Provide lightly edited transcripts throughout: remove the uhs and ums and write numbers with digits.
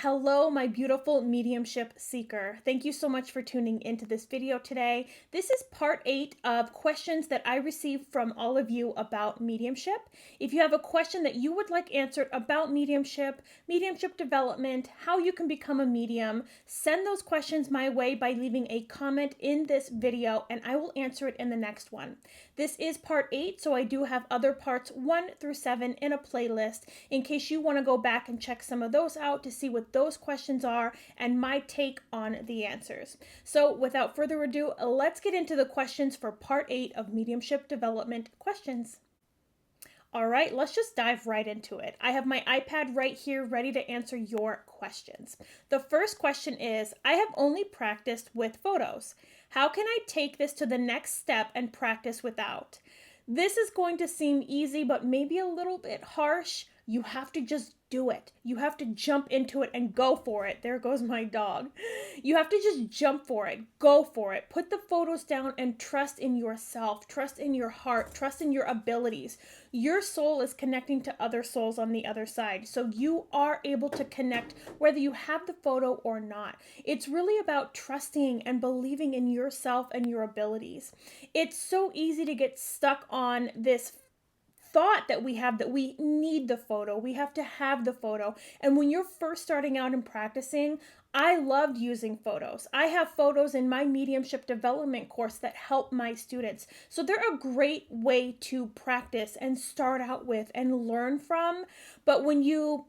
Hello, my beautiful mediumship seeker. Thank you so much for tuning into this video today. This is part 8 of questions that I received from all of you about mediumship. If you have a question that you would like answered about mediumship, mediumship development, how you can become a medium, send those questions my way by leaving a comment in this video and I will answer it in the next one. This is part 8, so I do have other parts 1 through 7 in a playlist in case you want to go back and check some of those out to see what those questions are and my take on the answers. So without further ado, let's get into the questions for part 8 of mediumship development questions. All right, let's just dive right into it. I have my iPad right here ready to answer your questions. The first question is, I have only practiced with photos. How can I take this to the next step and practice without? This is going to seem easy, but maybe a little bit harsh. You have to just do it. You have to jump into it and go for it. There goes my dog. You have to just jump for it. Go for it. Put the photos down and trust in yourself. Trust in your heart. Trust in your abilities. Your soul is connecting to other souls on the other side. So you are able to connect whether you have the photo or not. It's really about trusting and believing in yourself and your abilities. It's so easy to get stuck on this thought that we have that we need the photo. We have to have the photo. And when you're first starting out and practicing, I loved using photos. I have photos in my mediumship development course that help my students. So they're a great way to practice and start out with and learn from. But when you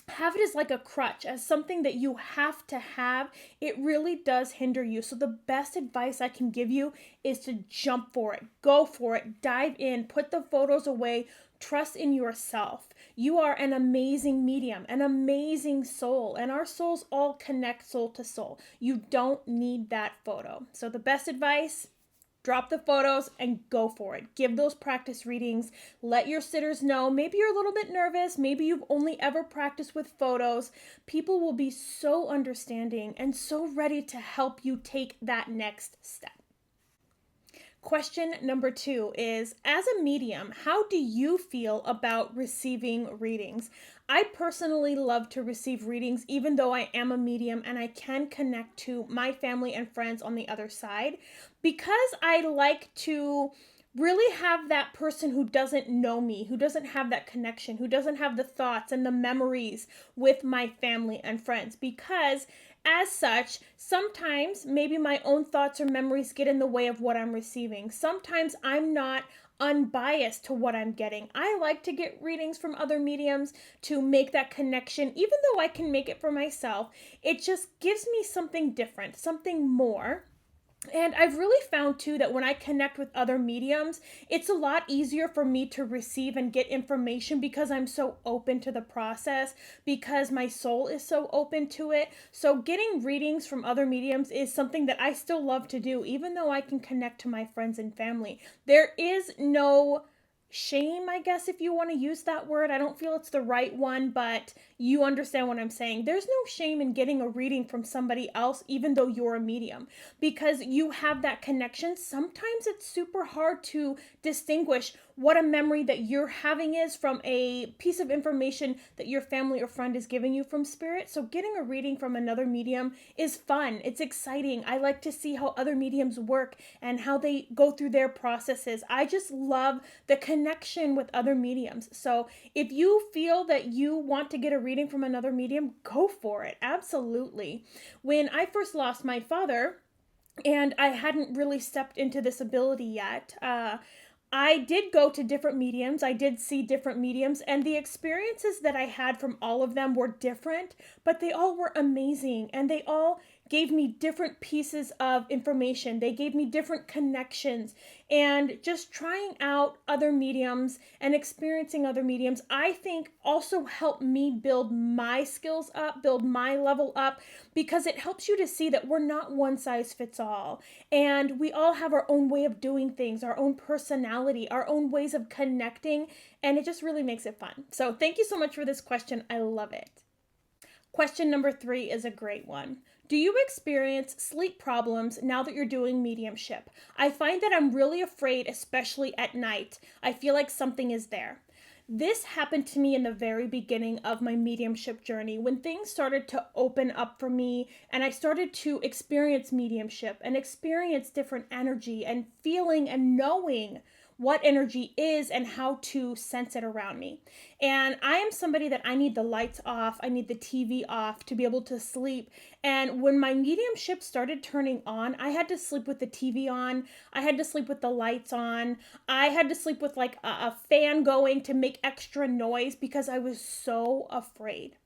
have it as like a crutch, as something that you have to have, it really does hinder you. So the best advice I can give you is to jump for it, go for it, dive in, put the photos away, trust in yourself. You are an amazing medium, an amazing soul, and our souls all connect soul to soul. You don't need that photo. So the best advice, drop the photos and go for it. Give those practice readings. Let your sitters know. Maybe you're a little bit nervous. Maybe you've only ever practiced with photos. People will be so understanding and so ready to help you take that next step. Question number 2 is, as a medium, how do you feel about receiving readings? I personally love to receive readings, even though I am a medium and I can connect to my family and friends on the other side, because I like to really have that person who doesn't know me, who doesn't have that connection, who doesn't have the thoughts and the memories with my family and friends, because as such, sometimes maybe my own thoughts or memories get in the way of what I'm receiving. Sometimes I'm not unbiased to what I'm getting. I like to get readings from other mediums to make that connection. Even though I can make it for myself, it just gives me something different, something more. And I've really found too that when I connect with other mediums, it's a lot easier for me to receive and get information because I'm so open to the process, because my soul is so open to it. So getting readings from other mediums is something that I still love to do, even though I can connect to my friends and family. There is no shame, I guess, if you want to use that word. I don't feel it's the right one, but you understand what I'm saying. There's no shame in getting a reading from somebody else, even though you're a medium, because you have that connection. Sometimes it's super hard to distinguish what a memory that you're having is from a piece of information that your family or friend is giving you from spirit. So getting a reading from another medium is fun. It's exciting. I like to see how other mediums work and how they go through their processes. I just love the connection with other mediums. So if you feel that you want to get a reading from another medium, go for it. Absolutely. When I first lost my father, and I hadn't really stepped into this ability yet, I did go to different mediums. I did see different mediums, and the experiences that I had from all of them were different, but they all were amazing, and they all gave me different pieces of information. They gave me different connections, and just trying out other mediums and experiencing other mediums, I think also helped me build my skills up, build my level up, because it helps you to see that we're not one size fits all. And we all have our own way of doing things, our own personality, our own ways of connecting, and it just really makes it fun. So thank you so much for this question. I love it. Question number 3 is a great one. Do you experience sleep problems now that you're doing mediumship? I find that I'm really afraid, especially at night. I feel like something is there. This happened to me in the very beginning of my mediumship journey when things started to open up for me and I started to experience mediumship and experience different energy and feeling and knowing what energy is and how to sense it around me. And I am somebody that I need the lights off, I need the TV off to be able to sleep. And when my mediumship started turning on, I had to sleep with the TV on, I had to sleep with the lights on, I had to sleep with like a fan going to make extra noise because I was so afraid.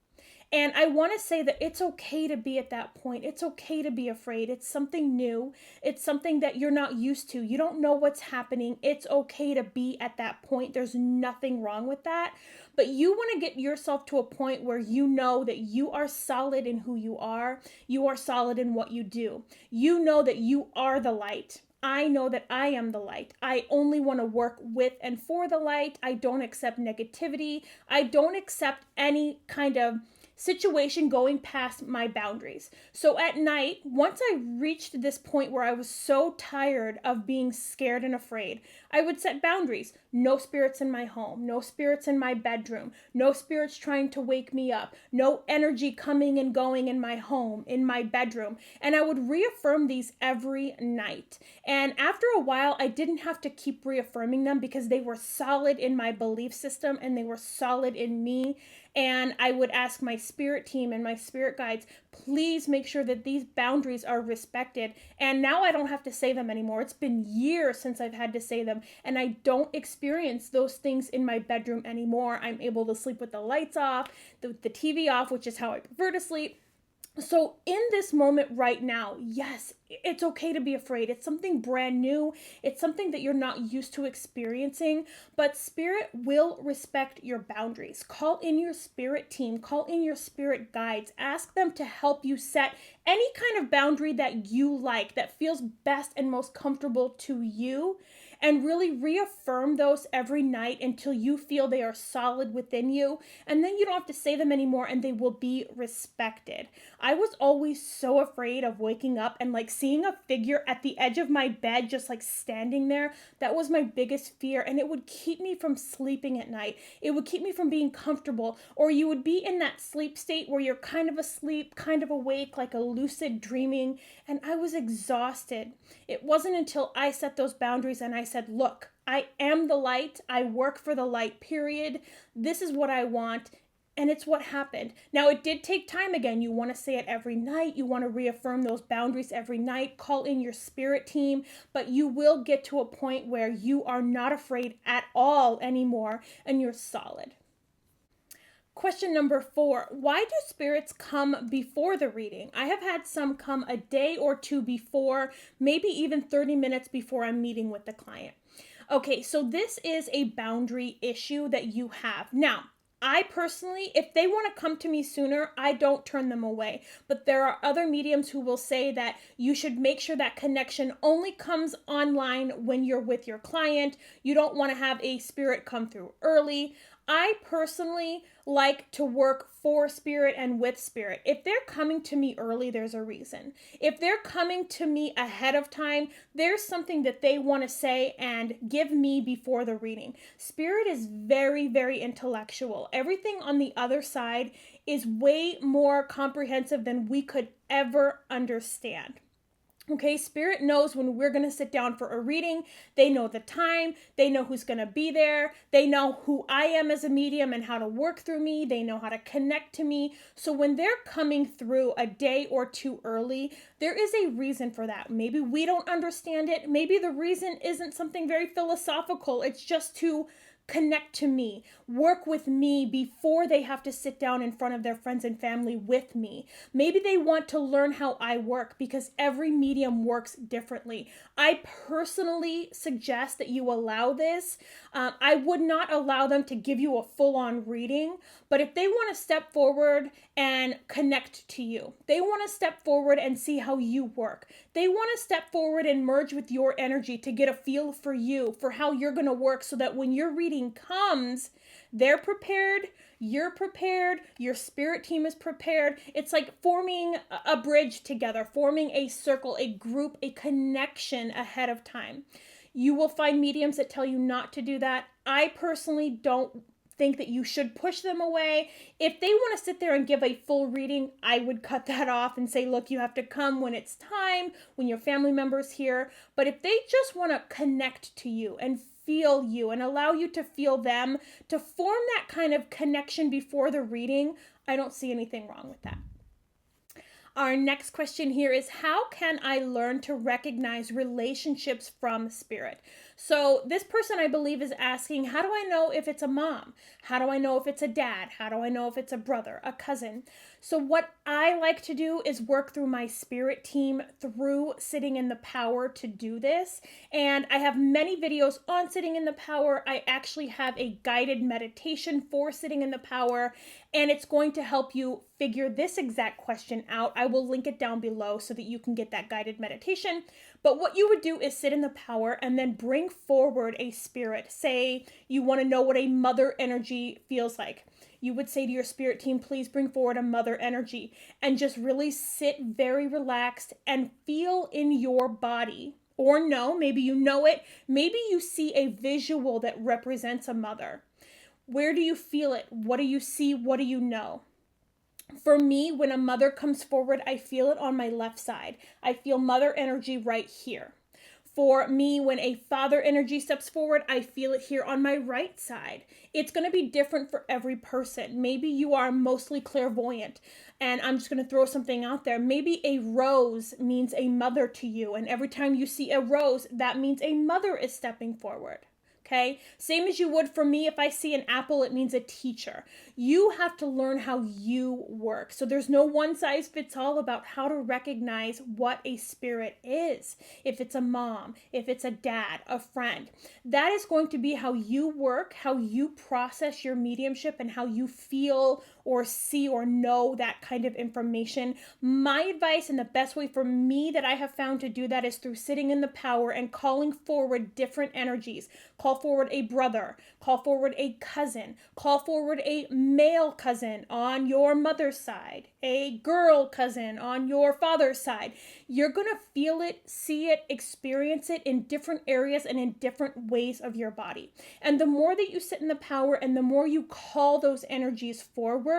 And I want to say that it's okay to be at that point. It's okay to be afraid. It's something new. It's something that you're not used to. You don't know what's happening. It's okay to be at that point. There's nothing wrong with that. But you want to get yourself to a point where you know that you are solid in who you are. You are solid in what you do. You know that you are the light. I know that I am the light. I only want to work with and for the light. I don't accept negativity. I don't accept any kind of situation going past my boundaries. So at night, once I reached this point where I was so tired of being scared and afraid, I would set boundaries. No spirits in my home, no spirits in my bedroom, no spirits trying to wake me up, no energy coming and going in my home, in my bedroom. And I would reaffirm these every night. And after a while, I didn't have to keep reaffirming them because they were solid in my belief system and they were solid in me. And I would ask my spirit team and my spirit guides, please make sure that these boundaries are respected. And now I don't have to say them anymore. It's been years since I've had to say them. And I don't experience those things in my bedroom anymore. I'm able to sleep with the lights off, the TV off, which is how I prefer to sleep. So in this moment right now, yes, it's okay to be afraid. It's something brand new. It's something that you're not used to experiencing, but spirit will respect your boundaries. Call in your spirit team, call in your spirit guides, ask them to help you set any kind of boundary that you like, that feels best and most comfortable to you. And really reaffirm those every night until you feel they are solid within you. And then you don't have to say them anymore and they will be respected. I was always so afraid of waking up and like seeing a figure at the edge of my bed just like standing there. That was my biggest fear, and it would keep me from sleeping at night. It would keep me from being comfortable. Or you would be in that sleep state where you're kind of asleep, kind of awake, like a lucid dreaming, and I was exhausted. It wasn't until I set those boundaries and I said, look, I am the light. I work for the light, period. This is what I want. And it's what happened. Now, it did take time again. You want to say it every night. You want to reaffirm those boundaries every night. Call in your spirit team. But you will get to a point where you are not afraid at all anymore and you're solid. Question number 4, why do spirits come before the reading? I have had some come a day or two before, maybe even 30 minutes before I'm meeting with the client. Okay, so this is a boundary issue that you have. Now, I personally, if they want to come to me sooner, I don't turn them away. But there are other mediums who will say that you should make sure that connection only comes online when you're with your client. You don't want to have a spirit come through early. I personally like to work for spirit and with spirit. If they're coming to me early, there's a reason. If they're coming to me ahead of time, there's something that they want to say and give me before the reading. Spirit is very, very intellectual. Everything on the other side is way more comprehensive than we could ever understand. Okay, spirit knows when we're going to sit down for a reading. They know the time. They know who's going to be there. They know who I am as a medium and how to work through me. They know how to connect to me. So when they're coming through a day or two early, there is a reason for that. Maybe we don't understand it. Maybe the reason isn't something very philosophical. It's just to connect to me, work with me before they have to sit down in front of their friends and family with me. Maybe they want to learn how I work because every medium works differently. I personally suggest that you allow this. I would not allow them to give you a full-on reading, but if they want to step forward and connect to you, they want to step forward and see how you work. They want to step forward and merge with your energy to get a feel for you, for how you're going to work so that when your reading comes, they're prepared, you're prepared, your spirit team is prepared. It's like forming a bridge together, forming a circle, a group, a connection ahead of time. You will find mediums that tell you not to do that. I personally don't think that you should push them away. If they want to sit there and give a full reading, I would cut that off and say, look, you have to come when it's time, when your family member's here. But if they just want to connect to you and feel you and allow you to feel them, to form that kind of connection before the reading, I don't see anything wrong with that. Our next question here is, how can I learn to recognize relationships from spirit? So this person, I believe, is asking, how do I know if it's a mom? How do I know if it's a dad? How do I know if it's a brother, a cousin? So what I like to do is work through my spirit team through sitting in the power to do this. And I have many videos on sitting in the power. I actually have a guided meditation for sitting in the power, and it's going to help you figure this exact question out. I will link it down below so that you can get that guided meditation. But what you would do is sit in the power and then bring forward a spirit. Say you want to know what a mother energy feels like. You would say to your spirit team, please bring forward a mother energy, and just really sit very relaxed and feel in your body. Or no, maybe you know it. Maybe you see a visual that represents a mother. Where do you feel it? What do you see? What do you know? For me, when a mother comes forward, I feel it on my left side. I feel mother energy right here. For me, when a father energy steps forward, I feel it here on my right side. It's going to be different for every person. Maybe you are mostly clairvoyant, and I'm just going to throw something out there. Maybe a rose means a mother to you, and every time you see a rose, that means a mother is stepping forward. Okay, same as you would for me. If I see an apple, it means a teacher. You have to learn how you work. So there's no one size fits all about how to recognize what a spirit is. If it's a mom, if it's a dad, a friend, that is going to be how you work, how you process your mediumship, and how you feel or see or know that kind of information. My advice and the best way for me that I have found to do that is through sitting in the power and calling forward different energies. Call forward a brother, call forward a cousin, call forward a male cousin on your mother's side, a girl cousin on your father's side. You're going to feel it, see it, experience it in different areas and in different ways of your body. And the more that you sit in the power and the more you call those energies forward,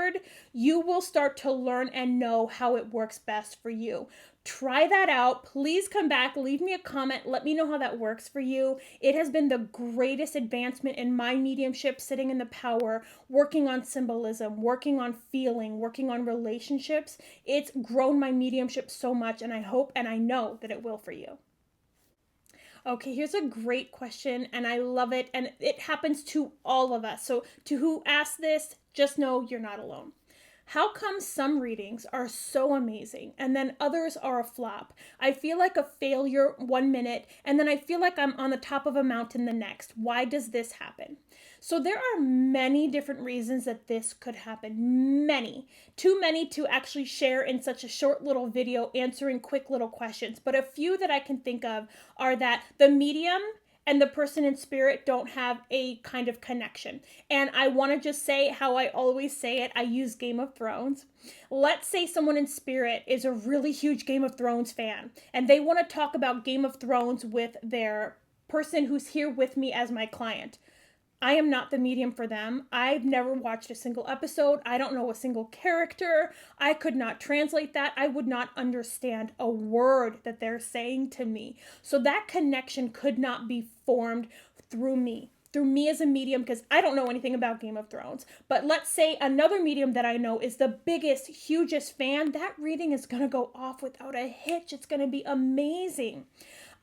you will start to learn and know how it works best for you. Try that out. Please come back, leave me a comment, let me know how that works for you. It has been the greatest advancement in my mediumship, sitting in the power, working on symbolism, working on feeling, working on relationships. It's grown my mediumship so much, and I hope and I know that it will for you. Okay, here's a great question, and I love it, and it happens to all of us. So to who asked this, just know you're not alone. How come some readings are so amazing and then others are a flop? I feel like a failure one minute and then I feel like I'm on the top of a mountain the next. Why does this happen? So there are many different reasons that this could happen. Many. Too many to actually share in such a short little video answering quick little questions. But a few that I can think of are that the medium and the person in spirit don't have a kind of connection. And I want to just say how I always say it. I use Game of Thrones. Let's say someone in spirit is a really huge Game of Thrones fan, and they want to talk about Game of Thrones with their person who's here with me as my client. I am not the medium for them. I've never watched a single episode. I don't know a single character. I could not translate that. I would not understand a word that they're saying to me. So that connection could not be formed through me as a medium, because I don't know anything about Game of Thrones. But let's say another medium that I know is the biggest, hugest fan. That reading is going to go off without a hitch. It's going to be amazing.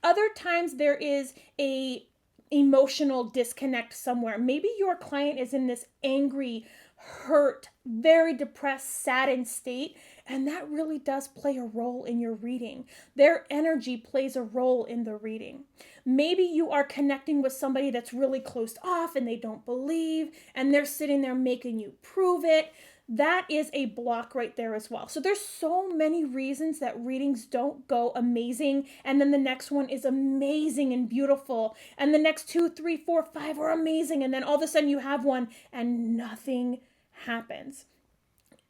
Other times there is a emotional disconnect somewhere. Maybe your client is in this angry, hurt, very depressed, saddened state, and that really does play a role in your reading. Their energy plays a role in the reading. Maybe you are connecting with somebody that's really closed off and they don't believe, and they're sitting there making you prove it. That is a block right there as well. So there's so many reasons that readings don't go amazing, and then the next one is amazing and beautiful, and the next 2, 3, 4, 5 are amazing, and then all of a sudden you have one and nothing happens.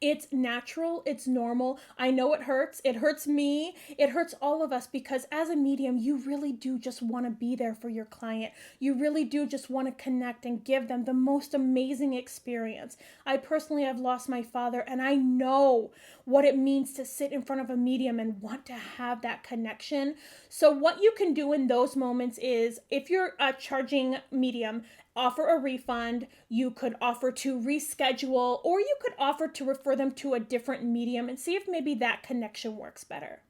It's natural. It's normal. I know it hurts. It hurts me. It hurts all of us because as a medium, you really do just want to be there for your client. You really do just want to connect and give them the most amazing experience. I personally have lost my father, and I know what it means to sit in front of a medium and want to have that connection. So what you can do in those moments is, if you're a charging medium, offer a refund. You could offer to reschedule, or you could offer to refer them to a different medium and see if maybe that connection works better.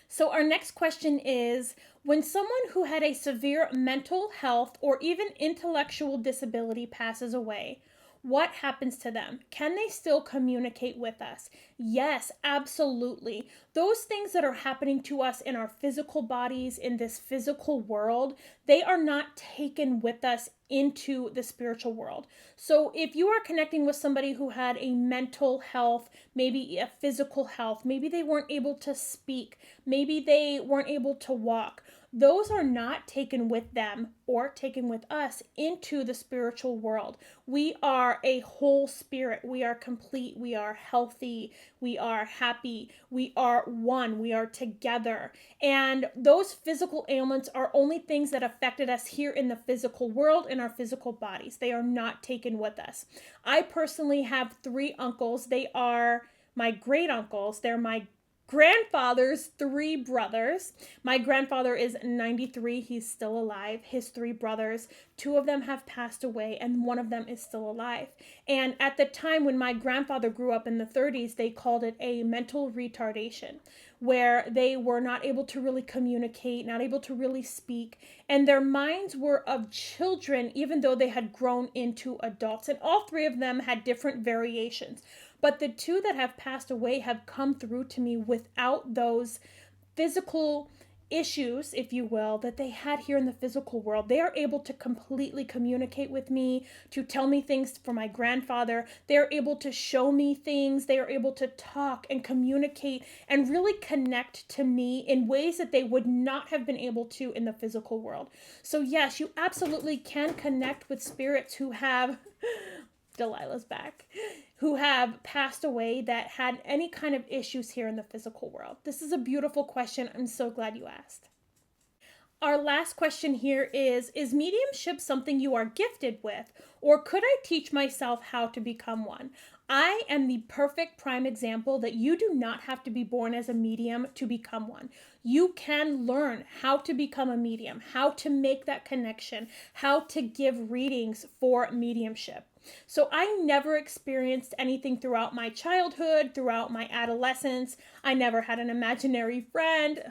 So our next question is, when someone who had a severe mental health or even intellectual disability passes away, what happens to them? Can they still communicate with us? Yes, absolutely. Those things that are happening to us in our physical bodies, in this physical world, they are not taken with us into the spiritual world. So if you are connecting with somebody who had a mental health, maybe a physical health, maybe they weren't able to speak, maybe they weren't able to walk, those are not taken with them or taken with us into the spiritual world. We are a whole spirit. We are complete. We are healthy. We are happy. We are one. We are together. And those physical ailments are only things that affected us here in the physical world, in our physical bodies. They are not taken with us. I personally have 3 uncles. They are my great uncles. They're my grandfather's 3 brothers. My grandfather is 93. He's still alive. His 3 brothers, 2 of them have passed away and 1 of them is still alive. And at the time when my grandfather grew up in the 30s, they called it a mental retardation, where they were not able to really communicate, not able to really speak, and their minds were of children even though they had grown into adults. And all 3 of them had different variations. But the 2 that have passed away have come through to me without those physical issues, if you will, that they had here in the physical world. They are able to completely communicate with me, to tell me things for my grandfather. They are able to show me things. They are able to talk and communicate and really connect to me in ways that they would not have been able to in the physical world. So yes, you absolutely can connect with spirits who have Delilah's back, who have passed away, that had any kind of issues here in the physical world. This is a beautiful question. I'm so glad you asked. Our last question here is mediumship something you are gifted with, or could I teach myself how to become one? I am the perfect prime example that you do not have to be born as a medium to become one. You can learn how to become a medium, how to make that connection, how to give readings for mediumship. So I never experienced anything throughout my childhood, throughout my adolescence. I never had an imaginary friend.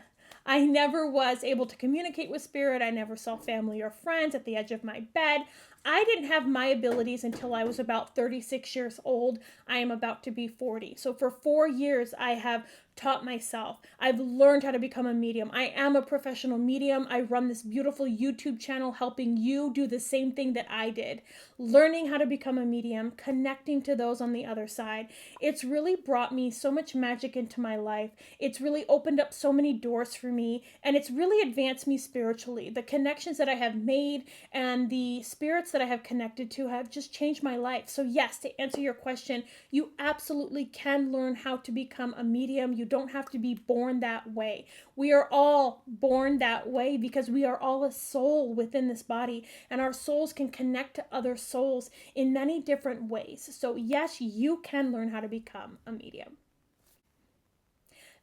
I never was able to communicate with spirit. I never saw family or friends at the edge of my bed. I didn't have my abilities until I was about 36 years old. I am about to be 40. So for 4 years, I have taught myself. I've learned how to become a medium. I am a professional medium. I run this beautiful YouTube channel helping you do the same thing that I did. Learning how to become a medium, connecting to those on the other side. It's really brought me so much magic into my life. It's really opened up so many doors for me, and it's really advanced me spiritually. The connections that I have made and the spirits that I have connected to have just changed my life. So yes, to answer your question, you absolutely can learn how to become a medium. You don't have to be born that way. We are all born that way because we are all a soul within this body, and our souls can connect to other souls in many different ways. So yes, you can learn how to become a medium.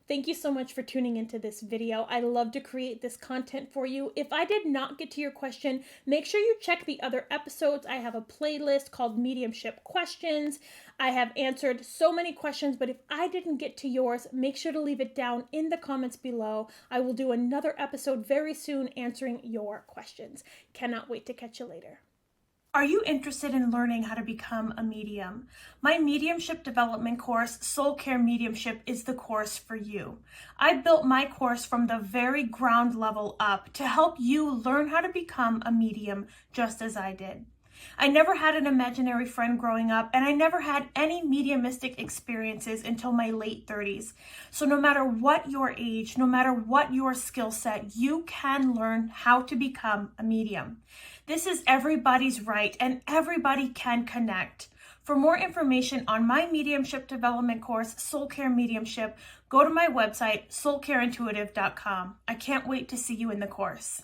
Thank you so much for tuning into this video. I love to create this content for you. If I did not get to your question, make sure you check the other episodes. I have a playlist called Mediumship Questions. I have answered so many questions, but if I didn't get to yours, make sure to leave it down in the comments below. I will do another episode very soon answering your questions. Cannot wait to catch you later. Are you interested in learning how to become a medium? My mediumship development course, Soul Care Mediumship, is the course for you. I built my course from the very ground level up to help you learn how to become a medium just as I did. I never had an imaginary friend growing up, and I never had any mediumistic experiences until my late 30s. So no matter what your age, no matter what your skill set, you can learn how to become a medium. This is everybody's right, and everybody can connect. For more information on my mediumship development course, Soul Care Mediumship, go to my website, soulcareintuitive.com. I can't wait to see you in the course.